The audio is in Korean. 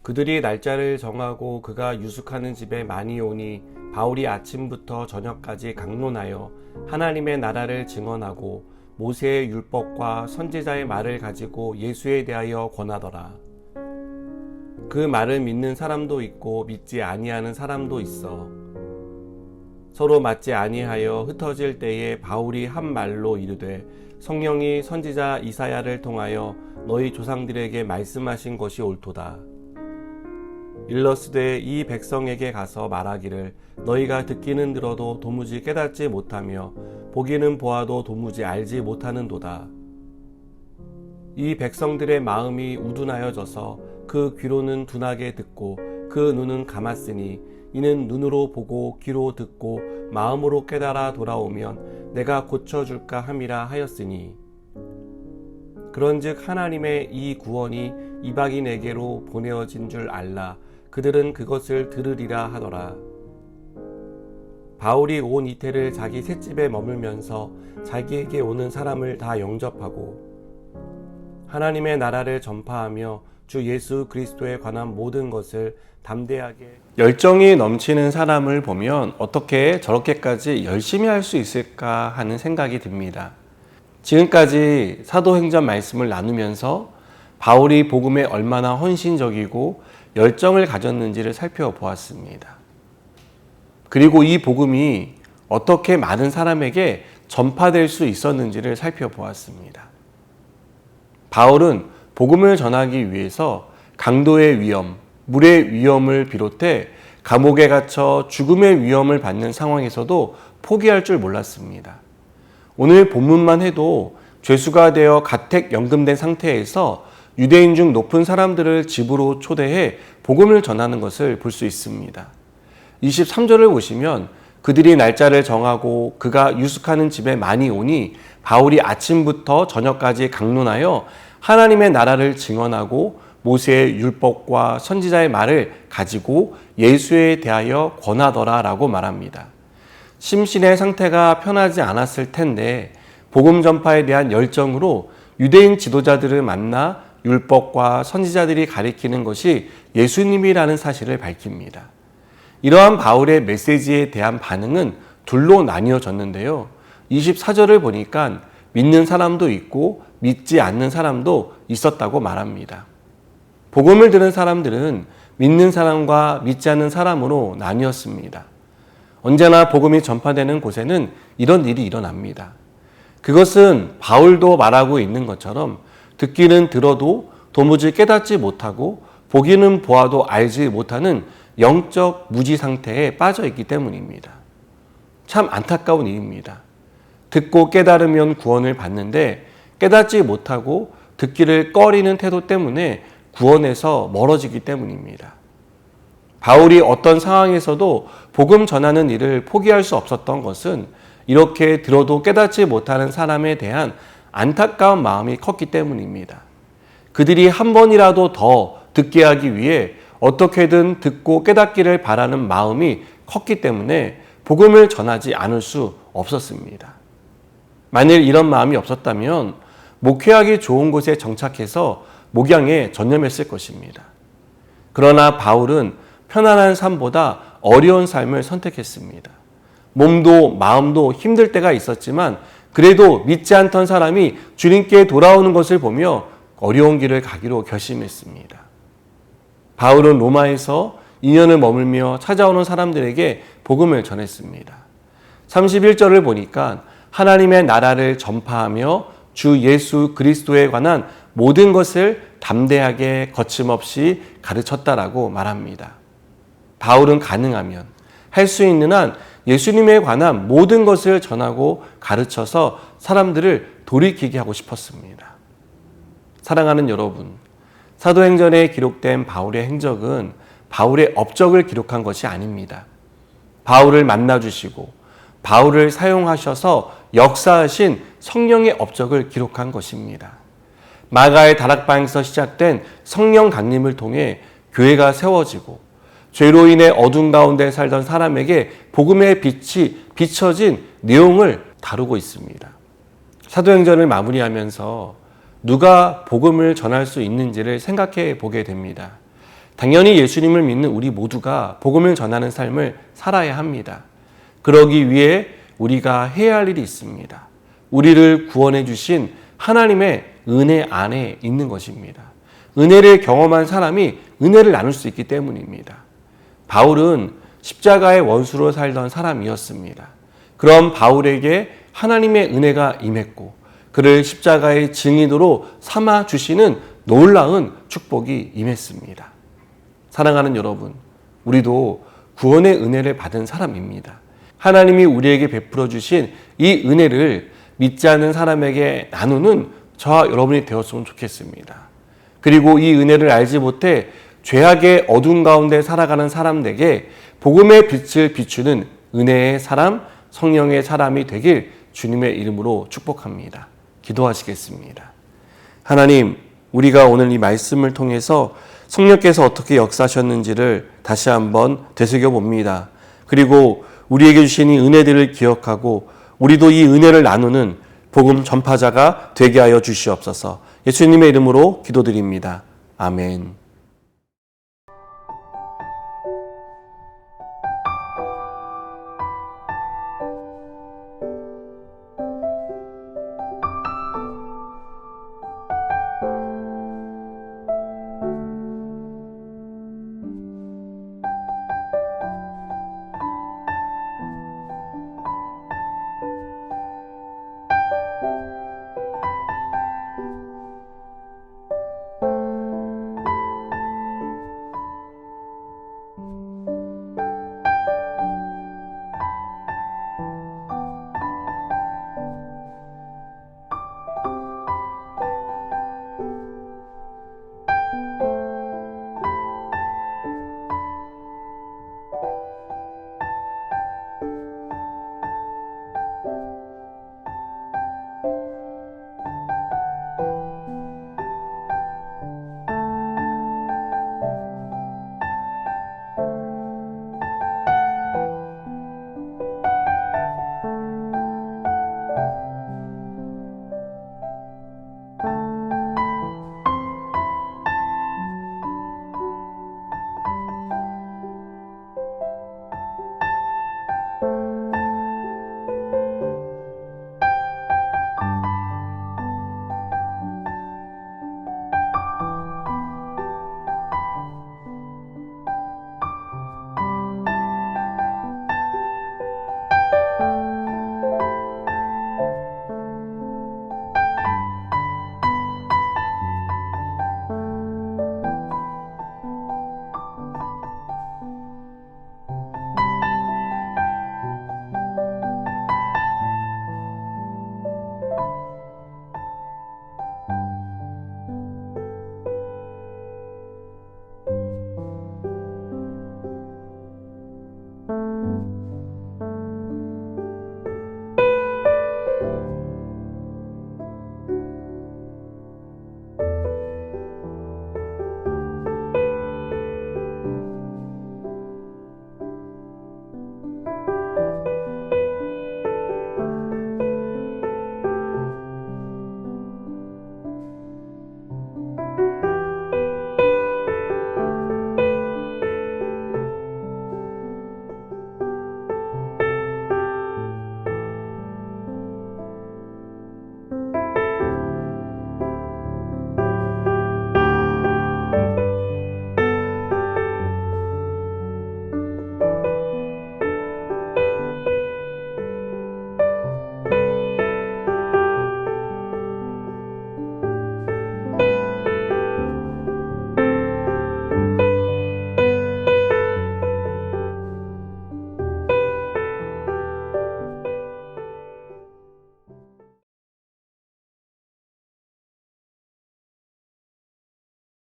그들이 날짜를 정하고 그가 유숙하는 집에 많이 오니 바울이 아침부터 저녁까지 강론하여 하나님의 나라를 증언하고 모세의 율법과 선지자의 말을 가지고 예수에 대하여 권하더라. 그 말을 믿는 사람도 있고 믿지 아니하는 사람도 있어. 서로 맞지 아니하여 흩어질 때에 바울이 한 말로 이르되 성령이 선지자 이사야를 통하여 너희 조상들에게 말씀하신 것이 옳도다. 일러스되 이 백성에게 가서 말하기를 너희가 듣기는 들어도 도무지 깨닫지 못하며 보기는 보아도 도무지 알지 못하는도다. 이 백성들의 마음이 우둔하여져서 그 귀로는 둔하게 듣고 그 눈은 감았으니 이는 눈으로 보고 귀로 듣고 마음으로 깨달아 돌아오면 내가 고쳐줄까 함이라 하였으니 그런즉 하나님의 이 구원이 이방인에게로 보내어진 줄 알라. 그들은 그것을 들으리라 하더라. 바울이 온 이태를 자기 셋집에 머물면서 자기에게 오는 사람을 다 영접하고 하나님의 나라를 전파하며 주 예수 그리스도에 관한 모든 것을 담대하게 열정이 넘치는 사람을 보면 어떻게 저렇게까지 열심히 할 수 있을까 하는 생각이 듭니다. 지금까지 사도행전 말씀을 나누면서 바울이 복음에 얼마나 헌신적이고 열정을 가졌는지를 살펴보았습니다. 그리고 이 복음이 어떻게 많은 사람에게 전파될 수 있었는지를 살펴보았습니다. 바울은 복음을 전하기 위해서 강도의 위험, 물의 위험을 비롯해 감옥에 갇혀 죽음의 위험을 받는 상황에서도 포기할 줄 몰랐습니다. 오늘 본문만 해도 죄수가 되어 가택 연금된 상태에서 유대인 중 높은 사람들을 집으로 초대해 복음을 전하는 것을 볼 수 있습니다. 23절을 보시면 그들이 날짜를 정하고 그가 유숙하는 집에 많이 오니 바울이 아침부터 저녁까지 강론하여 하나님의 나라를 증언하고 모세의 율법과 선지자의 말을 가지고 예수에 대하여 권하더라 라고 말합니다. 심신의 상태가 편하지 않았을 텐데 복음 전파에 대한 열정으로 유대인 지도자들을 만나 율법과 선지자들이 가리키는 것이 예수님이라는 사실을 밝힙니다. 이러한 바울의 메시지에 대한 반응은 둘로 나뉘어졌는데요. 24절을 보니까 믿는 사람도 있고 믿지 않는 사람도 있었다고 말합니다. 복음을 들은 사람들은 믿는 사람과 믿지 않는 사람으로 나뉘었습니다. 언제나 복음이 전파되는 곳에는 이런 일이 일어납니다. 그것은 바울도 말하고 있는 것처럼 듣기는 들어도 도무지 깨닫지 못하고 보기는 보아도 알지 못하는 영적 무지 상태에 빠져 있기 때문입니다. 참 안타까운 일입니다. 듣고 깨달으면 구원을 받는데 깨닫지 못하고 듣기를 꺼리는 태도 때문에 구원에서 멀어지기 때문입니다. 바울이 어떤 상황에서도 복음 전하는 일을 포기할 수 없었던 것은 이렇게 들어도 깨닫지 못하는 사람에 대한 안타까운 마음이 컸기 때문입니다. 그들이 한 번이라도 더 듣게 하기 위해 어떻게든 듣고 깨닫기를 바라는 마음이 컸기 때문에 복음을 전하지 않을 수 없었습니다. 만일 이런 마음이 없었다면 목회하기 좋은 곳에 정착해서 목양에 전념했을 것입니다. 그러나 바울은 편안한 삶보다 어려운 삶을 선택했습니다. 몸도 마음도 힘들 때가 있었지만 그래도 믿지 않던 사람이 주님께 돌아오는 것을 보며 어려운 길을 가기로 결심했습니다. 바울은 로마에서 2년을 머물며 찾아오는 사람들에게 복음을 전했습니다. 31절을 보니까 하나님의 나라를 전파하며 주 예수 그리스도에 관한 모든 것을 담대하게 거침없이 가르쳤다라고 말합니다. 바울은 가능하면 할 수 있는 한 예수님에 관한 모든 것을 전하고 가르쳐서 사람들을 돌이키게 하고 싶었습니다. 사랑하는 여러분, 사도행전에 기록된 바울의 행적은 바울의 업적을 기록한 것이 아닙니다. 바울을 만나주시고 바울을 사용하셔서 역사하신 성령의 업적을 기록한 것입니다. 마가의 다락방에서 시작된 성령 강림을 통해 교회가 세워지고 죄로 인해 어둠 가운데 살던 사람에게 복음의 빛이 비춰진 내용을 다루고 있습니다. 사도행전을 마무리하면서 누가 복음을 전할 수 있는지를 생각해 보게 됩니다. 당연히 예수님을 믿는 우리 모두가 복음을 전하는 삶을 살아야 합니다. 그러기 위해 우리가 해야 할 일이 있습니다. 우리를 구원해 주신 하나님의 은혜 안에 있는 것입니다. 은혜를 경험한 사람이 은혜를 나눌 수 있기 때문입니다. 바울은 십자가의 원수로 살던 사람이었습니다. 그런 바울에게 하나님의 은혜가 임했고 그를 십자가의 증인으로 삼아 주시는 놀라운 축복이 임했습니다. 사랑하는 여러분, 우리도 구원의 은혜를 받은 사람입니다. 하나님이 우리에게 베풀어 주신 이 은혜를 믿지 않는 사람에게 나누는 저와 여러분이 되었으면 좋겠습니다. 그리고 이 은혜를 알지 못해 죄악의 어둠 가운데 살아가는 사람들에게 복음의 빛을 비추는 은혜의 사람, 성령의 사람이 되길 주님의 이름으로 축복합니다. 기도하시겠습니다. 하나님, 우리가 오늘 이 말씀을 통해서 성령께서 어떻게 역사하셨는지를 다시 한번 되새겨 봅니다. 그리고 우리에게 주신 이 은혜들을 기억하고 우리도 이 은혜를 나누는 복음 전파자가 되게 하여 주시옵소서. 예수님의 이름으로 기도드립니다. 아멘.